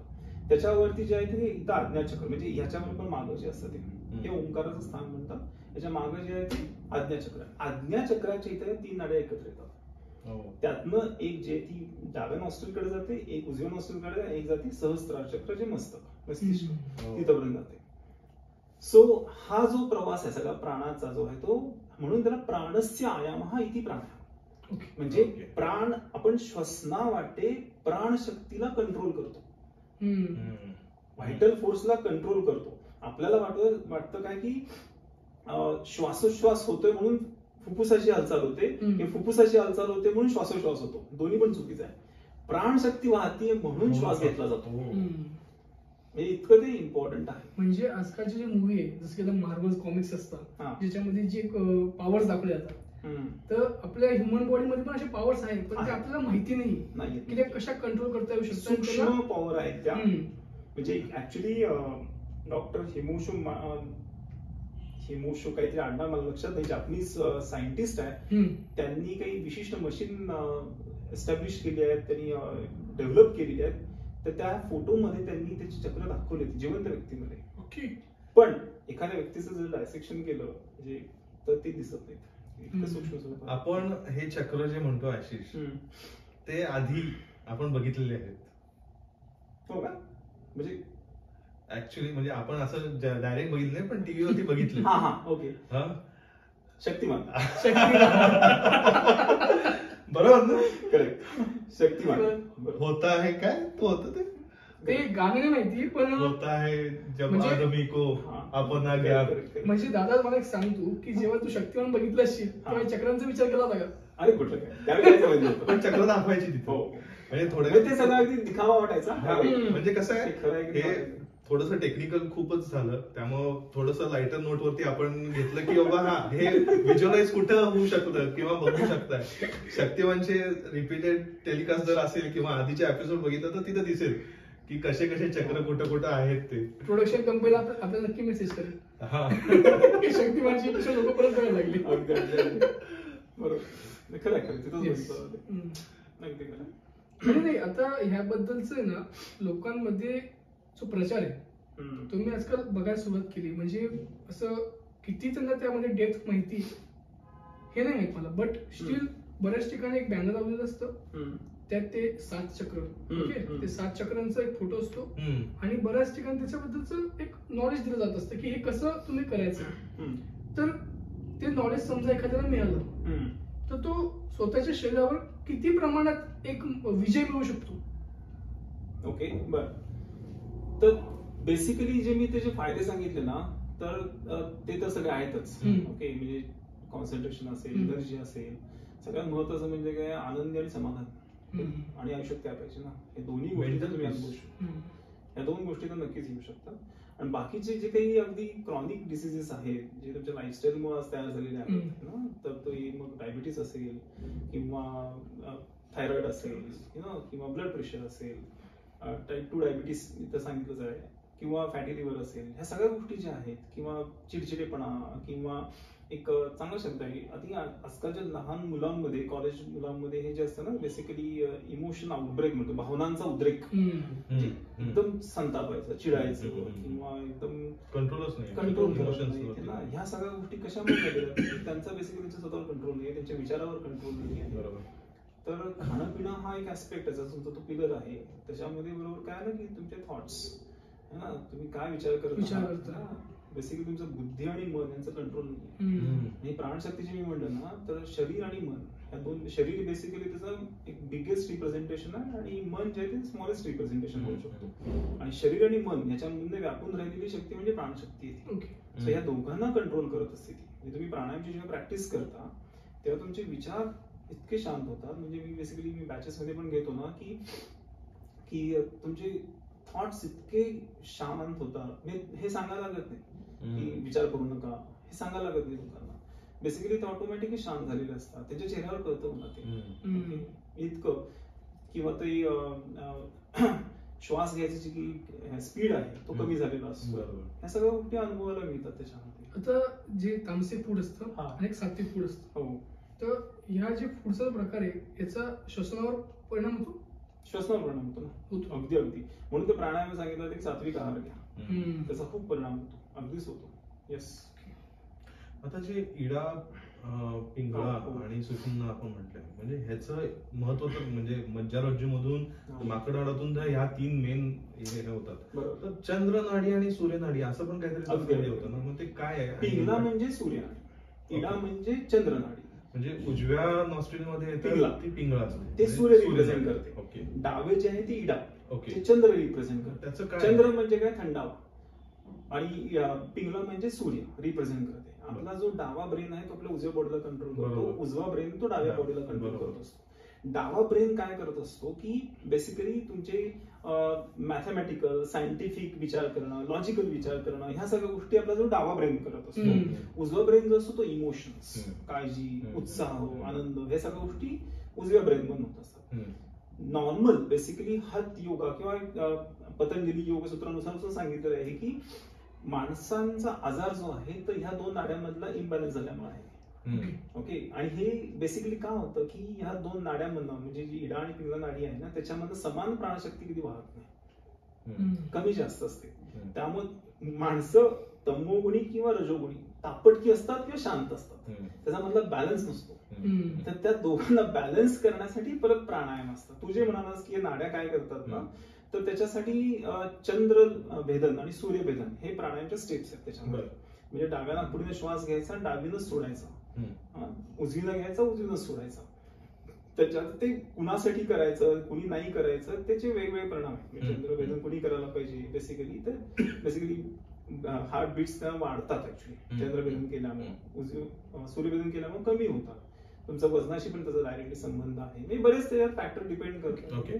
त्याच्यावरती जे आहे ते इथं आज्ञा चक्र, म्हणजे ह्याच्याबरोबर मागं जे असतं ते ओंकाराचं स्थान म्हणतात. याच्या मागं जे आहे ते आज्ञा चक्र. आज्ञा चक्राच्या इथे 3 नाड्या एकत्र येतात. त्यातनं एक जे ती डाव्या नॉस्ट्रलकडे जाते, एक उजव्या नॉस्ट्रलकडे, एक जाते सहस्त्रार चक्र जे मस्तक मस्तिष्क तिथपर्यंत जाते. सो हा जो प्रवास आहे सगळा प्राणाचा जो आहे तो, म्हणून त्याला प्राणस्य आयाम हा इति प्राणायाम, म्हणजे प्राण आपण श्वसनावाटे प्राणशक्तीला कंट्रोल करतो, व्हायटल फोर्सला कंट्रोल करतो. आपल्याला वाटतं काय की श्वासोश्वास होतोय म्हणून फुफ्फुसाची हालचाल होते, की फुफ्फुसाची हालचाल होते म्हणून श्वासोश्वास होतो, दोन्ही पण चुकीचं आहे. प्राणशक्ती वाहतीये म्हणून श्वास घेतला जातो, इतकं ते इम्पॉर्टंट आहे. म्हणजे आजकालचे जे मूवी आहे जसं की मार्वल कॉमिक्स असतात ज्याच्यामध्ये जे पॉवर्स दाखवले जातात, तर आपल्या ह्युमन बॉडीमध्ये पण असे पॉवर्स आहेत, पण ते आपल्याला माहिती नाही की ते कशा कंट्रोल करता येऊ शकतात. सूक्ष्म पॉवर आहेत त्या. म्हणजे ऍक्च्युली डॉक्टर हिमोशो काहीतरी आडनाव मला लक्षात नाही, जापनीज सायंटिस्ट आहे, त्यांनी काही विशिष्ट मशीन एस्टॅब्लिश केली आहेत, त्यांनी डेव्हलप केलेली आहेत. तर त्या फोटोमध्ये त्यांनी त्याची चक्र दाखवले जिवंत व्यक्तीमध्ये. पण एखाद्या व्यक्तीचं जर डायसेक्शन केलं म्हणजे तर ते दिसत नाही, इतकं सूक्ष्म. आपण हे चक्र जे म्हणतो आशिष, ते आधी आपण बघितलेले आहेत. हो का? म्हणजे ऍक्च्युली म्हणजे आपण असं डायरेक्ट बघितलं नाही, पण टीव्हीवरती बघितलं. ओके. शक्तिमान. बरोबर ना? करेक्ट. शक्तिमान होता है काय तो होतं ते गाणं नाही माहिती, पण होता है जब आदमी को अपना ज्ञान. म्हणजे दादा मला एक सांग तू की जेव्हा तू शक्तिमान बघितलं असशील तेव्हा चक्रांचा विचार केला होता का? अरे कुठलं काय, पण चक्र दाखवायची तिथे, म्हणजे थोडं ते सगळं अगदी दिखावा वाटायचा. म्हणजे कसं आहे हे थोडंसं टेक्निकल खूपच झालं, त्यामुळं थोडंसं लाइटर नोटवरती आपण घेतलं की बाबा हे व्हिज्युअलाइज कुठं होऊ शकतं किंवा बघू शकताय. शक्तिमानचे रिपीटेड टेलिकास्ट जर असेल किंवा आधीचे एपिसोड बघितलं तर तिथं दिसेल की कसे कसे चक्र कुठं कुठं आहेत ते. प्रोडक्शन कंपनीला आपल्याला नक्की मेसेज करेल शक्तिमानची एपिसोड लोक परत बघायला लागली. बरोबर, खरं नाही. आता ह्याबद्दलच ना लोकांमध्ये जो प्रचार आहे तुम्ही आजकाल बघायला सुरुवात केली, म्हणजे असं किती त्यांना त्यामध्ये डेप्थ माहिती हे नाही माहित मला, बट स्टील बऱ्याच ठिकाणी एक बॅनर लावलेलं असतं, त्यात ते 7 चक्र, ओके, ते 7 चक्रांचा एक फोटो असतो आणि बऱ्याच ठिकाणी त्याच्याबद्दलच एक नॉलेज दिलं जात असतं की हे कसं तुम्ही करायचं. तर ते नॉलेज समजा एखाद्याला मिळालं तर तो स्वतःच्या शरीरावर किती प्रमाणात एक विजय मिळवू शकतो. ओके, बर. तर बेसिकली जे मी त्याचे फायदे सांगितले ना, तर ते तर सगळे आहेतच. ओके, म्हणजे कॉन्सन्ट्रेशन असेल, एनर्जी असेल, सगळ्यात महत्वाचं म्हणजे काय आनंदी आणि समाधान, आणि आयुष्यात काय पाहिजे ना, हे दोन्ही गोष्टी तर तुम्ही अनुभवू शकता. या 2 गोष्टी तर नक्कीच येऊ शकतात. आणि बाकीचे जे काही अगदी क्रॉनिक डिसिजेस आहेत जे तुमच्या लाईफस्टाईलमुळे तयार झालेले आहेत ना, तर तो मग डायबिटीस असेल किंवा थायरॉइड असेल किंवा ब्लड प्रेशर असेल, टाईप 2 डायबिटीस इथं सांगितलंच आहे, किंवा फॅटी लिव्हर असेल, ह्या सगळ्या गोष्टी ज्या आहेत, किंवा चिडचिडेपणा, किंवा एक चांगला शब्द आहे आधी आजकालच्या लहान मुलांमध्ये, कॉलेज मुलांमध्ये हे जे असतं ना बेसिकली इमोशन आउटब्रेक म्हणतो, भावनांचा उद्रेक, एकदम संतापायचं, चिडायचं किंवा एकदम कंट्रोल ना, ह्या सगळ्या गोष्टी कशामुळे झालेल्या, त्यांचा बेसिकली त्यांच्या स्वतःवर कंट्रोल नाही, त्यांच्या विचारावर कंट्रोल नाही आहे. तर खाणं पिणं हा एक ऍस्पेक्ट आहे, तुमचा तो पिलर आहे. त्याच्यामध्ये बरोबर काय ना की तुमचे थॉट्स है ना, तुम्ही काय विचार करता, बेसिकली तुमचं बुद्धी आणि मन यांचं कंट्रोल नाही. आणि प्राणशक्तीचे मी म्हणलं ना, तर शरीर आणि मन या 2, शरीर बेसिकली त्याचं एक बिगेस्ट रिप्रेझेंटेशन आहे आणि मन जे आहे ते स्मॉलेस्ट रिप्रेझेंटेशन होऊ शकतो. आणि शरीर आणि मन याच्यामध्ये व्यापून राहिलेली शक्ती म्हणजे प्राणशक्ती येते. सो या दोघांना कंट्रोल करत असते ती. म्हणजे तुम्ही प्राणायामची जेव्हा प्रॅक्टिस करता तेव्हा तुमचे विचार इतके शांत होतात. म्हणजे मी बॅचेस मध्ये पण घेतो ना की तुमचे थॉट्स इतके शांत होतात, हे सांगायला लागत नाही की विचार करू नका, हे सांगायला लागत नाही लोकांना. बेसिकली ते ऑटोमॅटिकली शांत झालेले असतात, त्यांच्या चेहऱ्यावर कळतं मला ते इतकं. किंवा ते श्वास घ्यायची जी स्पीड आहे तो कमी झालेला असतो. या सगळ्या गोष्टी अनुभवायला मिळतात त्याच्यामध्ये. आता जे तामसिक फूड असतं आणि एक सात्विक फूड असतं, हो, तर ह्या जे फूडचा प्रकार आहे याचा श्वसनावर परिणाम होतो. श्वसनावर परिणाम होतो ना, अगदी अगदी. म्हणून ते प्राणायाम सांगितलं की सात्विक आहार घ्या, त्याचा खूप परिणाम होतो, अगदीच होतो. येस. आता जे इडा, पिंगळा आणि सुषुम्ना आपण म्हटलंय, म्हणजे ह्याचं महत्व तर म्हणजे मज्जारज्जूमधून माकडहाडातून ह्या 3 मेन हे होतात. तर चंद्र नाडी आणि सूर्य नाडी असं पण काहीतरी होतं ना, मग ते काय आहे? पिंगला म्हणजे सूर्य नाडी, इडा म्हणजे चंद्र नाडी. म्हणजे उजव्या नॉस्ट्रिल मध्ये ती पिंगळा ते सूर्य रिप्रेझेंट करते. ओके. डावे जे आहे ते इडा, ओके, चंद्र रिप्रेझेंट करते. त्याचं काय? चंद्र म्हणजे काय? थंडावा. आणि पिंगला म्हणजे सूर्य रिप्रेझेंट करते. आपला जो डावा ब्रेन आहे तो आपल्या उजव्या बॉडीला कंट्रोल करतो, उजवा ब्रेन तो डाव्या बॉडीला कंट्रोल करत असतो. डावा ब्रेन काय करत असतो की बेसिकली तुमचे मॅथमॅटिकल, सायंटिफिक विचार करणं, लॉजिकल विचार करणं, ह्या सगळ्या गोष्टी आपला जो डावा ब्रेन करत असतो. उजवा ब्रेन जो असतो तो इमोशन्स, काळजी, उत्साह, आनंद, हे सगळ्या गोष्टी उजव्या ब्रेन मधून होत असतात. नॉर्मल बेसिकली हठ योगा किंवा पतंजली योगसूत्रानुसार असं सांगितलेलं आहे की माणसांचा आजार जो आहे तर ह्या 2 नाड्यांमधला इम्बॅलन्स झाल्यामुळे आहे. ओके. आणि हे बेसिकली का होतं की ह्या 2 नाड्यांमधनं, म्हणजे जी इडा आणि पिंगला नाडी आहे ना, त्याच्यामधनं समान प्राणशक्ती कधी वाहत नाही, कमी जास्त असते. त्यामुळे माणसं तमोगुणी किंवा रजोगुणी, तापटकी असतात किंवा शांत असतात, त्याच्यामधला बॅलन्स नसतो. तर त्या दोघांना बॅलन्स करण्यासाठी परत प्राणायाम असतात. तू जे म्हणालास की नाड्या काय करतात ना, तर त्याच्यासाठी चंद्र भेदन आणि सूर्य भेदन हे प्राणायामच्या स्टेप्स आहेत त्याच्यामध्ये. म्हणजे डाव्या नाकपुडीने श्वास घ्यायचा, डावीनं सोडायचा, उजवीनं घ्यायचा, उजवीनं सोडायचा. त्याच्यात ते कुणासाठी करायचं, कुणी नाही करायचं, त्याचे वेगवेगळे परिणाम आहेत. चंद्रभेदन कुणी करायला पाहिजे बेसिकली हार्ट बीट्स वाढतात ऍक्च्युली चंद्रभेदन केल्यामुळे. सूर्यभेदन केल्यामुळे कमी होतात. तुमचा वजनाशी पण त्याचा डायरेक्टली संबंध आहे. म्हणजे बरेच त्याच्यात फॅक्टर डिपेंड करतात.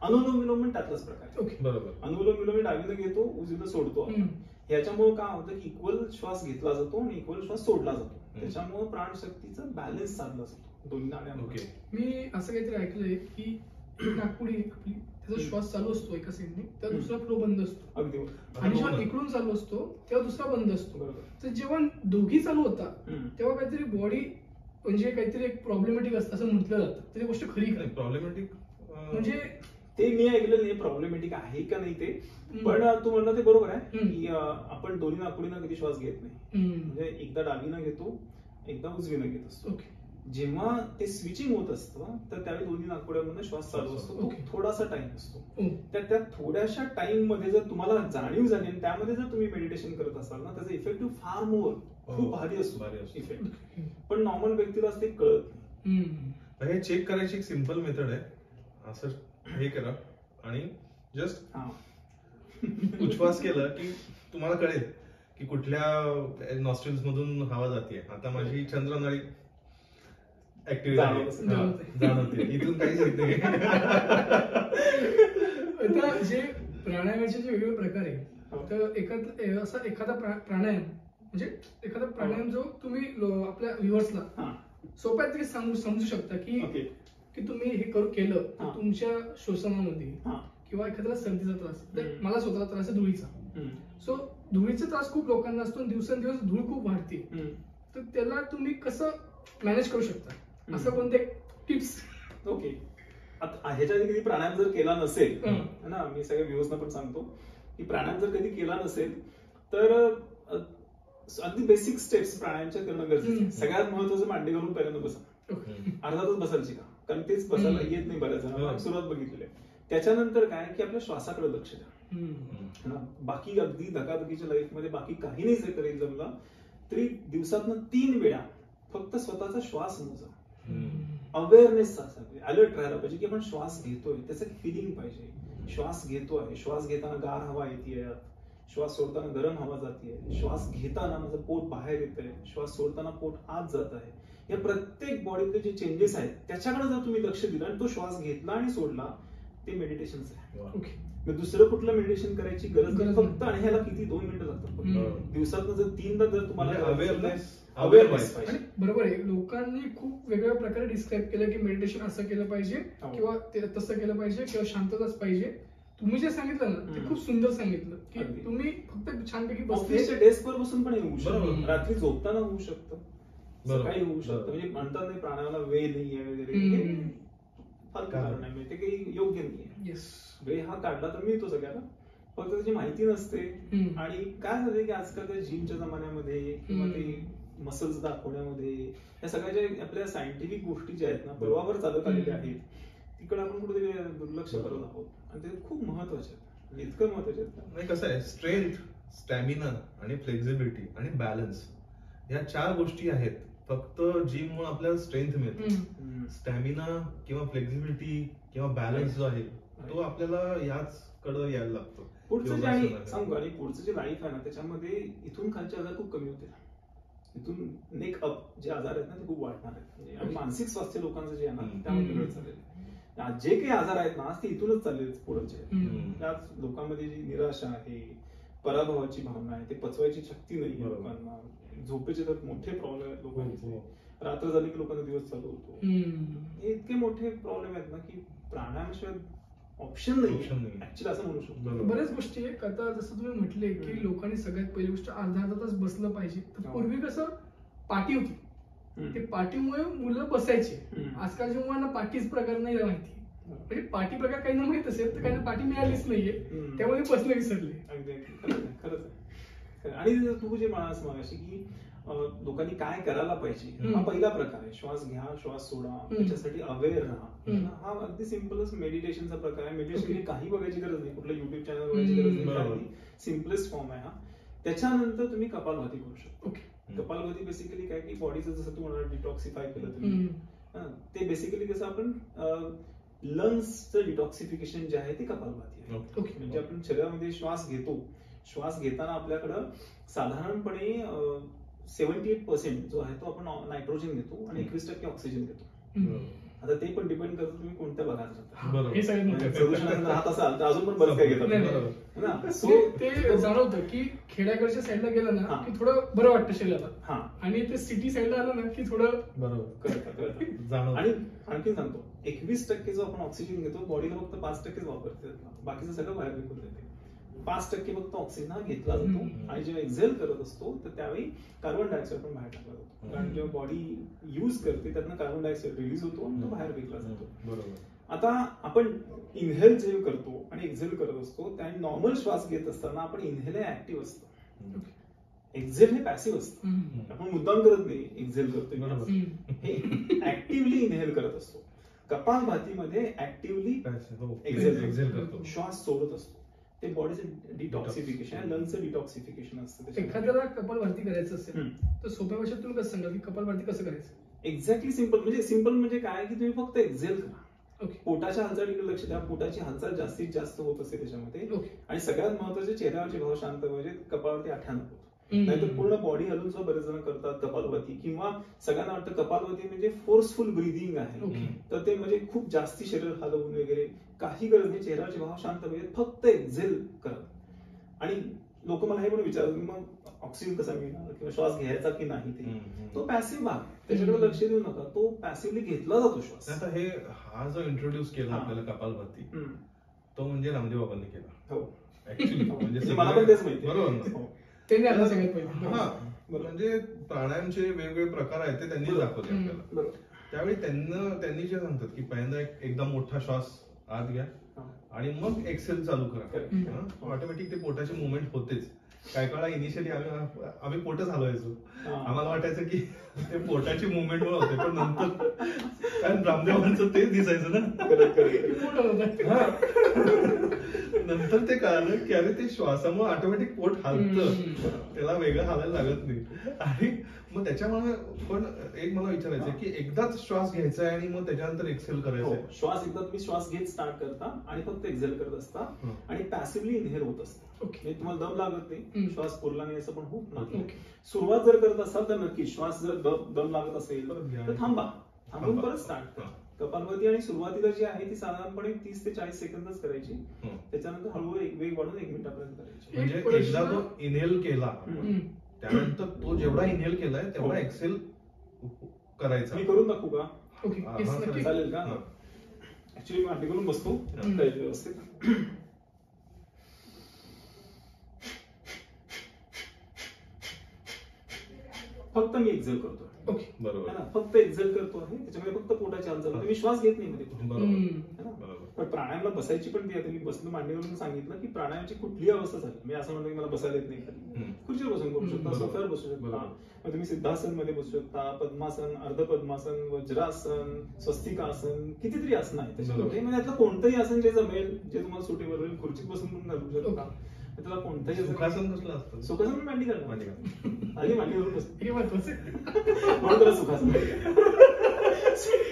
अनुलोम विलोम पण त्यातलाच प्रकार आहे. बरोबर. अनुलोम विलोम डावीनं घेतो, उजवीनं सोडतो. ह्याच्यामुळे काय होतं की इक्वल श्वास घेतला जातो आणि इक्वल श्वास सोडला जातो. त्याच्यामुळे प्राणशक्तीचा बॅलन्स साधला जातो दोन्ही नाड्यांमध्ये. मी असं काहीतरी ऐकलंय की नाकपुडी आपली, त्याचा श्वास चालू असतो एका साईडने, तेव्हा दुसरा फ्लो बंद असतो. अगदी. आणि जेव्हा इकडून चालू असतो तेव्हा दुसरा बंद असतो. तर जेव्हा दोघी चालू होतात तेव्हा काहीतरी बॉडी म्हणजे काहीतरी एक प्रॉब्लेमॅटिक असतं असं म्हटलं जातं. तर ती गोष्ट खरी काय? प्रॉब्लेमॅटिक म्हणजे ते मी ऐकलं नाही प्रॉब्लेमॅटिक आहे का नाही ते, पण तू म्हणलं ते बरोबर आहे की आपण दोन्ही नाकपुडीनं कधी श्वास घेत नाही. म्हणजे एकदा डावीनं घेतो, एकदा उजवीनं घेत असतो. जेव्हा ते स्विचिंग होत असतं तर त्यावेळी दोन्ही नाकपुड्यांमधून श्वास चालू असतो. थोडासा टाइम असतो. त्या थोड्याशा टाइम मध्ये जर तुम्हाला जाणीव झाली आणि त्यामध्ये जर तुम्ही मेडिटेशन करत असाल ना, त्याचा इफेक्टिव्ह फार मोर खूप भारी असतो इफेक्ट. पण नॉर्मल व्यक्तीला ते कळत नाही. हे चेक करायची एक सिंपल मेथड आहे. असं हे करा आणि जस्ट उच्छ्वास केला की तुम्हाला कळेल की कुठल्या नॉस्ट्रिल्स मधून हवा जाते. आता माझी चंद्रनाडी ऍक्टिव्ह जाणवते, इथून काहीच येत नाही. आता जे प्राणायामाचे जे वेगवेगळे प्रकार आहे, तर एखादा प्राणायाम म्हणजे एखादा प्राणायाम जो तुम्ही आपल्या व्ह्युअर्सला सोप्या तरी समजू शकता की तुम्ही हे केलं तर तुमच्या श्वसनामध्ये किंवा एखाद्याला सर्दीचा त्रास, मला स्वतःला त्रास आहे धुळीचा. सो धुळीचा त्रास खूप लोकांना असतो आणि दिवसेंदिवस धूळ खूप वाढते. तर त्याला तुम्ही कसं मॅनेज करू शकता, असं कोणते टिप्स? ओके. ह्याच्या आधी कधी प्राणायाम जर केला नसेल ना, मी सगळ्या व्ह्यूअर्सना पण सांगतो की प्राणायाम जर कधी केला नसेल तर अगदी बेसिक स्टेप्स प्राणायामच्या करणं गरजेचं आहे. सगळ्यात महत्वाचं मांडी घालून पहिल्यांदा बसा. अर्धातच बसायची का, कारण तेच बसायला येत नाही बऱ्याच जणांना, सुरुवात बघितली. त्याच्यानंतर काय की आपल्या श्वासाकडे लक्ष द्या. बाकी अगदी धकाधकीच्या लाईफमध्ये बाकी काही नाही जर करेल जमला तरी दिवसातनं 3 वेळा फक्त स्वतःचा श्वास मोजा. अवेअरनेस असावी, अलर्ट राहायला पाहिजे की आपण श्वास घेतोय, त्याचं फिलिंग पाहिजे. श्वास घेतोय, श्वास घेताना गार हवा येते, श्वास सोडताना गरम हवा जाते, श्वास घेताना माझं पोट बाहेर येत आहे, श्वास सोडताना पोट आत जात आहे. या प्रत्येक बॉडीतले जे चेंजेस आहेत त्याच्याकडे जर तुम्ही लक्ष दिलं आणि तो श्वास घेतला आणि सोडला ते मेडिटेशनच आहे. ओके. मग दुसरं कुठलं मेडिटेशन करायची गरज नाही फक्त. आणि ह्याला किती 2 मिनिटं लागतात दिवसात. जर 3दा जर तुम्हाला अवेअरनेस पाहिजे. बरोबर आहे. लोकांनी खूप वेगवेगळ्या प्रकारे डिस्क्राईब केलं की मेडिटेशन असं केलं पाहिजे किंवा तसं केलं पाहिजे किंवा शांतताच पाहिजे. तुम्ही जे सांगितलं ना ते खूप सुंदर सांगितलं की तुम्ही फक्त छानपैकी ऑफिसच्या डेस्कवर बसून पण होऊ शकतं, रात्री झोपताना होऊ शकतं, सकाळी होऊ शकतं. म्हणजे म्हणतात नाही प्राणायामाला वेळ नाहीये वगैरे, फार कारण नाही, ते काही योग्य नाहीये. वेळ हा काढला तर मिळतो सगळ्याला, फक्त त्याची माहिती नसते. आणि काय झालंय की आजकाल त्या जिमच्या जमान्यामध्ये किंवा ते मसल्स दाखवण्यामध्ये या सगळ्या ज्या आपल्या सायंटिफिक गोष्टी ज्या आहेत ना पूर्वावर चालत आलेल्या आहेत तिकडे आपण कुठेतरी दुर्लक्ष करत आहोत. आणि ते खूप महत्वाचे आहेत, इतकं महत्वाचे आहेत. नाही कसं आहे, स्ट्रेंथ, स्टॅमिना आणि फ्लेक्झिबिलिटी आणि बॅलन्स या 4 गोष्टी आहेत. फक्त जिम मुळे आपल्याला स्ट्रेंथ मिळते. स्टॅमिना किंवा फ्लेक्झिबिलिटी किंवा बॅलन्स जो आहे तो आपल्याला याच कडे यायला लागतो. पुढचं जे लाईफ आहे ना त्याच्यामध्ये इथून खालचे आजार खूप कमी होते. इथून नेक अप जे आजार आहेत ना ते खूप वाढणार आहेत. आणि मानसिक स्वास्थ्य लोकांचं जे आहे ना त्यामध्ये वेळ चाललेलं आहे. आज जे काही आजार आहेत ना ते इथूनच चालले पुढचे. त्याच लोकांमध्ये जी निराशा आहे, पराभवाची भावना आहे, ते पचवायची शक्ती नाही लोकांना, झोपेचे तर मोठे प्रॉब्लेम आहेत लोकांचे. रात्र झाली की लोकांचा दिवस चालू होतो. हे इतके मोठे प्रॉब्लेम आहेत ना की प्राणायामाशिवाय ऑप्शन नाही ऍक्च्युअली असं म्हणू शकतो. बऱ्याच गोष्टी आहेत. आता जसं तुम्ही म्हटले की लोकांनी सगळ्यात पहिली गोष्ट अर्धा तास बसलं पाहिजे. तर पूर्वी कसं पाटी होती, ते पाटीमुळे मुलं बसायचे. आजकालच्या मुलांना पाटीच प्रकार नाही माहिती. म्हणजे पाटी प्रकार काही ना माहित असेल तर काही पाटी मिळालीच नाहीये, त्यामुळे बसणं विसरले. खरंच. आणि तू जे म्हणास मगाशी की लोकांनी काय करायला पाहिजे, हा पहिला प्रकार आहे. श्वास घ्या, श्वास सोडा, त्याच्यासाठी अवेअर राहा. हा अगदी सिम्पलच मेडिटेशनचा प्रकार आहे. मेडिटेशन काही बघायची गरज नाही, कुठलं युट्यूब चॅनल बघायची गरज नाही, सिम्पलेस्ट फॉर्म आहे हा. त्याच्यानंतर तुम्ही कपालभाती करू शकता. कपालभाती बेसिकली काय की बॉडीचं जसं तू म्हणाल डिटॉक्सिफाय केलं तुम्ही, ते बेसिकली कसं आपण लंग्सचं डिटॉक्सिफिकेशन जे आहे ते कपालभाती आहे. म्हणजे आपण शरीरामध्ये श्वास घेतो, श्वास घेताना आपल्याकडं साधारणपणे 78% जो आहे तो आपण नायट्रोजन घेतो आणि 21% ऑक्सिजन घेतो. आता ते पण डिपेंड करतं तुम्ही कोणत्या भागात राहत असाल तर अजून पण बरंच काय घेतात. सो ते जाणवतं की खेड्याकडच्या साईडला गेलं ना की थोडं बरं वाटतं शरीराला, आणि ते सिटी साईडला आलं ना की थोडं कळतं. आणि आणखी सांगतो 21% जो आपण ऑक्सिजन घेतो बॉडीला फक्त 5% वापरते, बाकीचं सगळं बाहेर निघून जाते. 5% फक्त ऑक्सिजन हा घेतला जातो. आणि जेव्हा एक्झेल करत असतो तर त्यावेळी कार्बन डायऑक्साईड पण बाहेर टाकला जातो. कारण जेव्हा बॉडी यूज करते त्यातनं कार्बन डायऑक्साईड रिलीज होतो आणि तो बाहेर फेकला जातो. आता आपण इनहेल जे करतो आणि एक्झेल करत असतो त्याने नॉर्मल श्वास घेत असताना आपण इनहेल हे ऍक्टिव्ह असतं, एक्झेल हे पॅसिव्ह असतं. आपण मुद्दाम करत नाही एक्झेल करतोय, हे ऍक्टिव्हली इनहेल करत असतो. कपालभातीमध्ये ऍक्टिव्हली एक्झेल करतो, श्वास सोडत असतो. ते बॉडीचं डिटॉक्सिफिकेशन, लंग्सचं डिटॉक्सिफिकेशन असतं. एखाद्याला कपालभाती करायचं असेल तर सोप्या भाषेत तुम्ही कसं सांगाल की कपालभाती कसं करायचं? एक्झॅक्टली सिंपल म्हणजे काय की तुम्ही फक्त एक्झेल करा, पोटाच्या हालचालीकडे लक्ष द्या. पोटाची हालचाल जास्तीत जास्त होत असते त्याच्यामध्ये. आणि सगळ्यात महत्वाचे चेहऱ्यावरचे भाव शांत पाहिजे, कपाळावरती आठ्या नको. नाहीतर पूर्ण बॉडी हलून सुद्धा बरेच जण करतात कपालभाती, किंवा सगळ्यांना वाटतं कपालभाती म्हणजे फोर्सफुल ब्रीदिंग आहे, तर ते म्हणजे खूप जास्ती शरीर हलवून वगैरे काही गरज नाही. चेहऱ्याचे भाव शांत पाहिजे, फक्त एक्झेल करा. आणि लोक मला हे पण विचारतात मग ऑक्सिजन कसा मिळणार किंवा श्वास घ्यायचा की नाही, ते तो पॅसिव्ह भाग, त्याच्याकडे लक्ष देऊ नका, तो पॅसिव्हली घेतला जातो श्वास. आता हे हा जो इंट्रोड्यूस केला आपल्याला कपालभाती तो म्हणजे रामदेव बाबांनी केला. हो ऍक्च्युली म्हणजे मला पण तेच माहिती. बरोबर. म्हणजे प्राणायामचे वेगवेगळे प्रकार आहेत ते त्यांनी दाखवले आपल्याला. त्यावेळी त्यांनी जे सांगतात की पहिल्यांदा एकदा मोठा श्वास आत घ्या आणि मग एक्सेल चालू करा. ऑटोमॅटिक ते पोटाचे मुवमेंट होतेच. काही काळा इनिशियली आम्ही पोटच हलवायचो, आम्हाला वाटायचं की ते पोटाची मुवमेंट होते, पण नंतर कारण रामदेवांचं तेच दिसायचं ना, नंतर ते कळालं की अरे ते श्वासामुळे ऑटोमॅटिक पोट हलतं, त्याला वेगळं हालायला लागत नाही. आणि मग त्याच्यामुळे पण एक मला विचारायचं की एकदाच श्वास घ्यायचा आहे आणि मग त्याच्यानंतर एक्सेल करायचं. श्वास एकदा तुम्ही श्वास घेत स्टार्ट करता आणि फक्त एक्सेल करत असता आणि पॅसिव्हली इनहेल होत असतं. तुम्हाला दम लागत नाही, श्वास पुरला नाही असं पण होत नाही. सुरुवात जर करत असाल तर नक्की श्वास जर दम लागत असेल तर थांबा, थांबून परत स्टार्ट करा. कपालभाती आणि सुरुवातीला जी आहे ती साधारणपणे 30 ते 40 सेकंदच करायची. त्याच्यानंतर हळूहळू वेग वाढून 1 मिनिटापर्यंत करायची. म्हणजे एकदा तो इनहेल केला त्यानंतर तो जेवढा इनहेल केलाय तेवढा एक्सेल करायचा. मी करून दाखवू का? ओके चालेल का? ऍक्च्युली मांडी करून बसतो व्यवस्थित. फक्त मी एक्झेल करतो. ओके बरोबर ना, फक्त एक्झेल करतो आहे. त्याच्यामध्ये फक्त पोटाची हालचाल होते. मी श्वास घेत नाही मध्ये. बरोबर. पण प्राणायामला बसायची पण ती आता मी बसलो मांडीवरून सांगितलं की प्राणायामाची कुठलीही अवस्था झाली. मी असं म्हणतो की मला बसायला येत नाही खाली. खुर्चीवर बसून करू शकता, सोफ्यावर बसू शकता, मग तुम्ही सिद्धासन मध्ये बसू शकता, पद्मासन, अर्ध पद्मासन, वज्रासन, स्वस्तिकासन, कितीतरी आसन आहे त्याच्यामध्ये. म्हणजे यातलं कोणतंही आसन जे जमेल, जे तुम्हाला सुटेबल होईल, खुर्चीत बसून पण करू शकता. त्याला कोणतंही सुखासन कसलं असतं? सुखासन मांडी करणार आणि मांडीवरून बसतो. हे महत्वाचं म्हणून त्याला सुखासन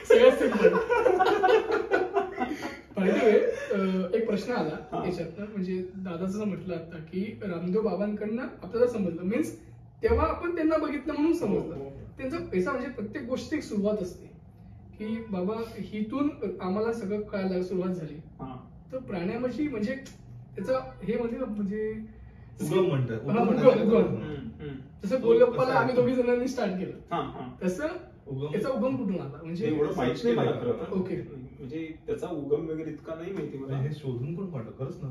सगळ्यात सिंपल. एक प्रश्न आला याच्यात, म्हणजे दादा जसं म्हटलं आता की रामदेव बाबांकडनं आपल्याला समजलं, मीन्स तेव्हा आपण त्यांना बघितलं म्हणून समजलं. त्यांचा पैसा म्हणजे प्रत्येक गोष्टी एक सुरुवात असते की बाबा हिथून आम्हाला सगळं कळायला सुरुवात झाली. तर प्राणायामाची म्हणजे त्याचं हे म्हणजे उगम म्हणतात. जसं गोलगप्पाला आम्ही दोघी जणांनी स्टार्ट केलं तसं त्याचा उगम कुठून आला म्हणजे एवढं माहित नाही मला खरं तर. ओके म्हणजे त्याचा उगम वगैरे इतका नाही माहिती मला. हे शोधून पण पाठव खरंच ना.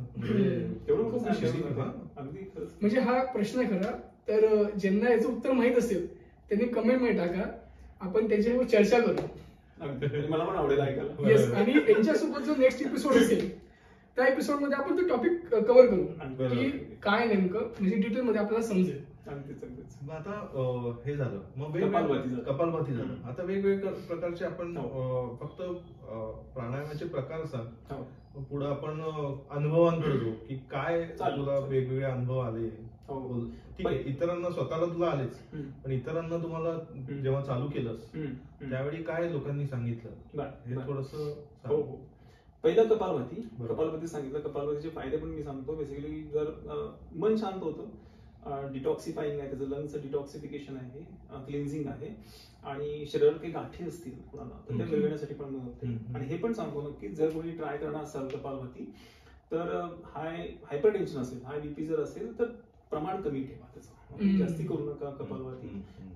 तेवढं खूप अगदी खरंच. म्हणजे हा प्रश्न आहे खरा. तर ज्यांना याचं उत्तर माहित असेल त्यांनी कमेंट मध्ये टाका, आपण त्याच्यावर चर्चा करू. मला पण आवडेल ऐकायला. येस. आणि यांच्यासोबत जो नेक्स्ट एपिसोड असेल त्या एपिसोड मध्ये आपण तो टॉपिक कव्हर करू की काय नेमकं म्हणजे डिटेल मध्ये आपल्याला समजेल. आता हे झालं मग कपालभाती झालं. आता वेगवेगळ्या प्रकारचे आपण फक्त प्राणायामाचे प्रकार असतात. पुढे आपण अनुभवांकडे जाऊ की काय तुला वेगवेगळे अनुभव आले. ठीक आहे, इतरांना स्वतःला तुला आलेच, पण इतरांना तुम्हाला जेव्हा चालू केलंस त्यावेळी काय लोकांनी सांगितलं हे थोडस. पहिला कपालभाती सांगितलं. कपालभातीचे फायदे पण मी सांगतो. बेसिकली जर मन शांत होतं, डिटॉक्सिफाईंग आहे, त्याचं लंग्सचं डिटॉक्सिफिकेशन आहे, क्लिन्झिंग आहे, आणि शरीरात काही गाठी असतील कोणाला तर त्या मिळवण्यासाठी पण मदत होते. आणि हे पण सांगतो नक्की जर कोणी ट्राय करणार असाल कपालभाती तर हायपर टेन्शन असेल, हाय बीपी जर असेल तर प्रमाण कमी ठेवा त्याचं. जास्ती करू नका कपालभाती.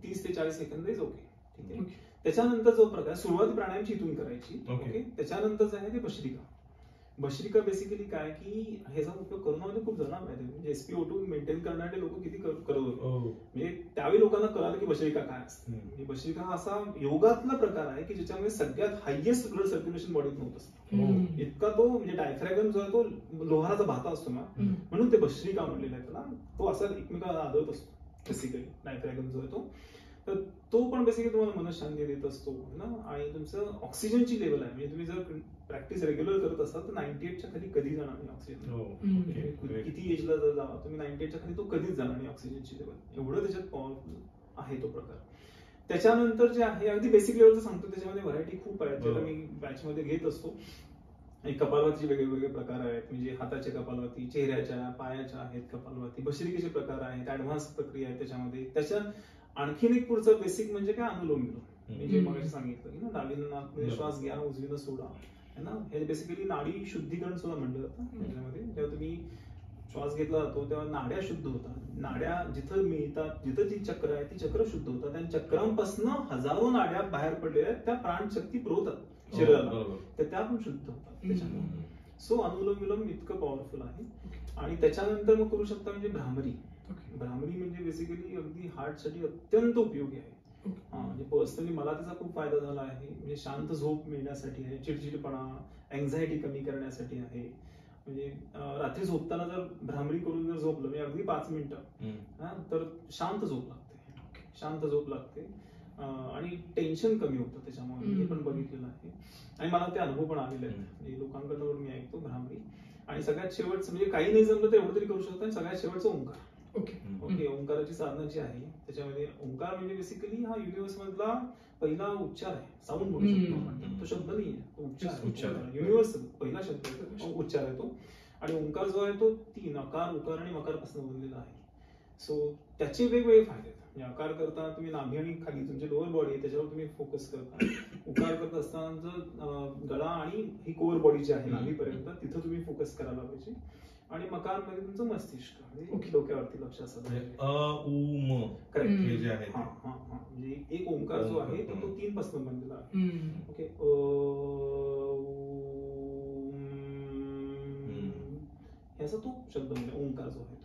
30 ते 40 सेकंद इज ओके. ठीक आहे. त्याच्यानंतर जो प्रकार सुरुवात प्राणायामची इथून करायची. ओके. त्याच्यानंतर जे आहे ते भस्त्रिका. भस्त्रिका बेसिकली काय की ह्याचा उपयोग करोनामध्ये खूप जणांना माहिती आहे. म्हणजे SpO2 मेंटेन करणारे लोक किती करत होते. म्हणजे त्यावेळी लोकांना कळालं की भस्त्रिका काय असते. म्हणजे भस्त्रिका हा असा योगातला प्रकार आहे की ज्याच्यामध्ये सगळ्यात हायएस्ट ब्लड सर्क्युलेशन बॉडीत होत असतं. इतका तो म्हणजे डायफ्रॅगम जो आहे तो लोहाराचा भाता असतो ना, म्हणून ते भस्त्रिका म्हणलेला आहे त्याला. तो असा एकमेकाला आदळत असतो बेसिकली डायफ्रॅगम जो आहे तो. तर तो पण बेसिकली तुम्हाला मनशांती देत असतो ना. आणि तुमचं ऑक्सिजनची लेवल आहे. म्हणजे तुम्ही जर प्रॅक्टिस रेग्युलर करत असाल तर 98च्या खाली कधी जाणार नाही ऑक्सिजन. किती एजला जर जावा तुम्ही 98च्या खाली तो कधीच जाणार नाही ऑक्सिजनची लेवल. एवढं त्याच्यात पॉवरफुल आहे तो प्रकार. त्याच्यानंतर जे आहे अगदी बेसिक लेवलचं सांगतो, त्याच्यामध्ये व्हरायटी खूप आहेत ज्याला मी बॅच मध्ये घेत असतो. कपालभातीचे वेगवेगळे प्रकार आहेत. म्हणजे हाताचे कपालभाती, चेहऱ्याच्या पायाच्या आहेत कपालभाती, भस्त्रिकेचे प्रकार आहेत, ऍडव्हान्स प्रक्रिया आहे त्याच्यामध्ये. त्याच्या आणखीन एक पुढचं बेसिक म्हणजे काय अनुलोम विलोम. मी जे मगाशी सांगितलं की ना डावीनं नाकमध्ये श्वास घ्या, उजवीनं सोडा है ना. हे बेसिकली नाडी शुद्धीकरण सुद्धा म्हणलं जातं त्याच्यामध्ये. जेव्हा तुम्ही श्वास घेतला जातो तेव्हा नाड्या शुद्ध होतात. नाड्या जिथं मिळतात, जिथं जी चक्र आहे ती चक्र शुद्ध होतात. आणि चक्रांपासून हजारो नाड्या बाहेर पडलेल्या आहेत, त्या प्राणशक्ती पुरवतात शरीराला, तर त्या पण शुद्ध होतात त्याच्यामुळे. सो अनुलोम विलोम इतकं पॉवरफुल आहे. आणि त्याच्यानंतर मग करू शकता म्हणजे भ्रामरी. भ्रामरी म्हणजे बेसिकली अगदी हार्ट साठी अत्यंत उपयोगी आहे. म्हणजे पर्सनली मला त्याचा खूप फायदा झाला आहे. म्हणजे शांत झोप मिळण्यासाठी आहे, चिडचिडपणा, अँझायटी कमी करण्यासाठी आहे. म्हणजे रात्री झोपताना जर भ्रामरी करून जर झोपलं म्हणजे अगदी 5 मिनिटं तर शांत झोप लागते. शांत झोप लागते आणि टेन्शन कमी होतं त्याच्यामुळे. हे पण बघितलेलं आहे आणि मला ते अनुभव पण आलेले आहेत. लोकांकडून मी ऐकतो भ्रामरी. आणि सगळ्यात शेवटचं म्हणजे काही नाही जमलं तर एवढं तरी करू शकतो. आणि सगळ्यात शेवटचं ओंकार. ओके. ओंकाराची साधना जी आहे त्याच्यामध्ये ओंकार म्हणजे बेसिकली हा युनिव्हर्स मधला पहिला उच्चार आहे. साऊंड म्हणू शकतो. तो शब्द नाहीये, तो उच्चार. युनिव्हर्स पहिला शब्द उच्चार आहे तो. आणि ओंकार जो आहे तो 3 अकार, उकार आणि मकार पासून बनलेला आहे. सो त्याचे वेगवेगळे फायदे आहेत. म्हणजे आकार करता तुम्ही नाभी आणि खाली तुमचे लोअर बॉडी आहे त्याच्यावर तुम्ही फोकस करता. उकार करत असताना गळा आणि ही कोर बॉडी जी आहे नाभीपर्यंत तिथं तुम्ही फोकस करायला पाहिजे. आणि मकारमध्ये तुमचं मस्तिष्क म्हणजे डोक्यावरती लक्ष असतं. हे जे आहे म्हणजे एक ओंकार जो आहे तो 3 पासून बनलेला आहे. ओके, ह्याचा तो शब्द म्हणजे ओंकार जो आहे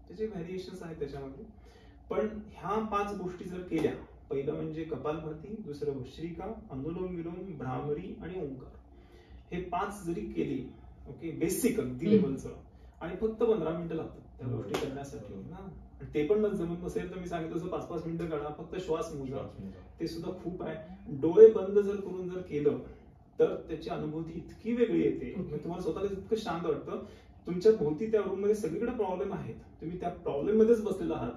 त्याचे व्हॅरिएशन्स आहेत त्याच्यामध्ये. पण ह्या 5 गोष्टी जर केल्या, पहिलं म्हणजे कपालभाती, दुसरं भस्त्रिका, अनुलोम विलोम, भ्रामरी आणि ओंकार, हे 5 जरी केले, ओके, बेसिक अगदी लेवलचं, आणि फक्त 15 मिनिटं लागतात त्या गोष्टी करण्यासाठी ना. ते पण जमत नसेल तर मी सांगितलं तसं 5-5 मिनिटं काढा, फक्त श्वास मोजा, ते सुद्धा खूप आहे. डोळे बंद जर करून जर केलं तर त्याची अनुभूती इतकी वेगळी येते, तुम्हाला स्वतःला इतकं शांत वाटतं. तुमच्या भोवती त्या रूम मध्ये सगळीकडे प्रॉब्लेम आहेत, तुम्ही त्या प्रॉब्लेम मध्येच बसलेला आहात,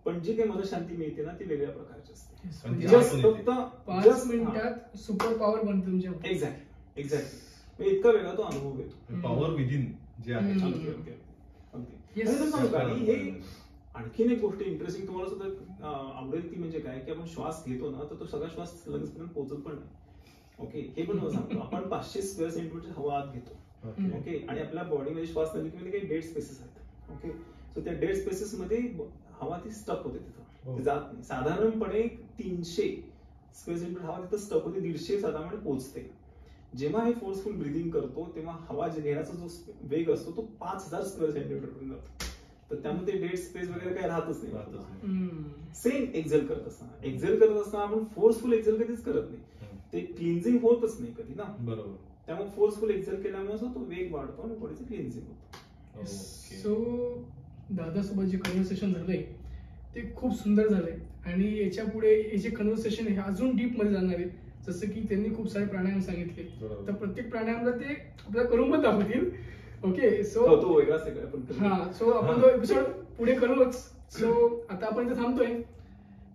पण जी काही मनशांती मिळते ना ती वेगळ्या प्रकारची असते. जस्ट फक्त 5 मिनिटात सुपर पॉवर बनते तुमच्या. एक्झॅक्टली, इतका वेगळा तो अनुभव येतो. पॉवर विदिन जे आहे. हे आणखीन एक गोष्ट इंटरेस्टिंग तुम्हाला सुद्धा आवडेल ती म्हणजे काय की आपण श्वास घेतो ना तर तो सगळा श्वास लंग्स पर्यंत पोहोचत पण नाही. ओके, हे पण सांगतो आपण 500 स्क्वेअर सेंटीमीटर हवा आत घेतो. ओके, आणि आपल्या बॉडीमध्ये श्वास नलिकेमध्ये काही डेड स्पेसेस आहेत. ओके, सो त्या डेड स्पेसेस मध्ये हवा ती स्टक होते, तिथं जात नाही. साधारणपणे 300 स्क्वेअर सेंटीमीटर हवा तिथं स्टक होते, 150 साधारणपणे पोहोचते. जेव्हा हे फोर्सफुल ब्रिदिंग करतो तेव्हा हवा घेण्याचा जो वेग असतो तो 5000 स्क्वेअर सेंटीमीटर पर्यंत जातो. तर त्यामध्ये डेड स्पेस वगैरे काही राहतच नाही. सेम एक्झेल करत असताना आपण फोर्सफुल एक्झेल कधीच करत नाही, ते क्लिन्झिंग होतच नाही कधी ना. बरोबर. त्यामुळे फोर्सफुल एक्झेल केल्यामुळे तो वेग वाढतो आणि बॉडीचं क्लिन्झिंग होतं. सो दादासोबत जे कन्व्हर्सेशन झालंय ते खूप सुंदर झालंय, आणि याच्या पुढे हे जे कन्व्हर्सेशन आहे अजून डीप मध्ये जाणार आहे. जसं की त्यांनी खूप सारे प्राणायाम सांगितले, तर प्रत्येक प्राणायामला ते आपल्याला करून पण दाखवतील. ओके, सो तो वेगळा सगळं. हा, सो आपण तो एपिसोड पुढे करूच. सो आता आपण इथे थांबतोय.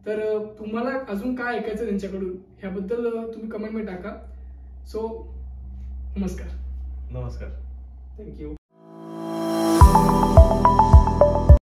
तर तुम्हाला अजून काय ऐकायचं त्यांच्याकडून ह्याबद्दल तुम्ही कमेंट मध्ये टाका. सो नमस्कार. नमस्कार. थँक्यू.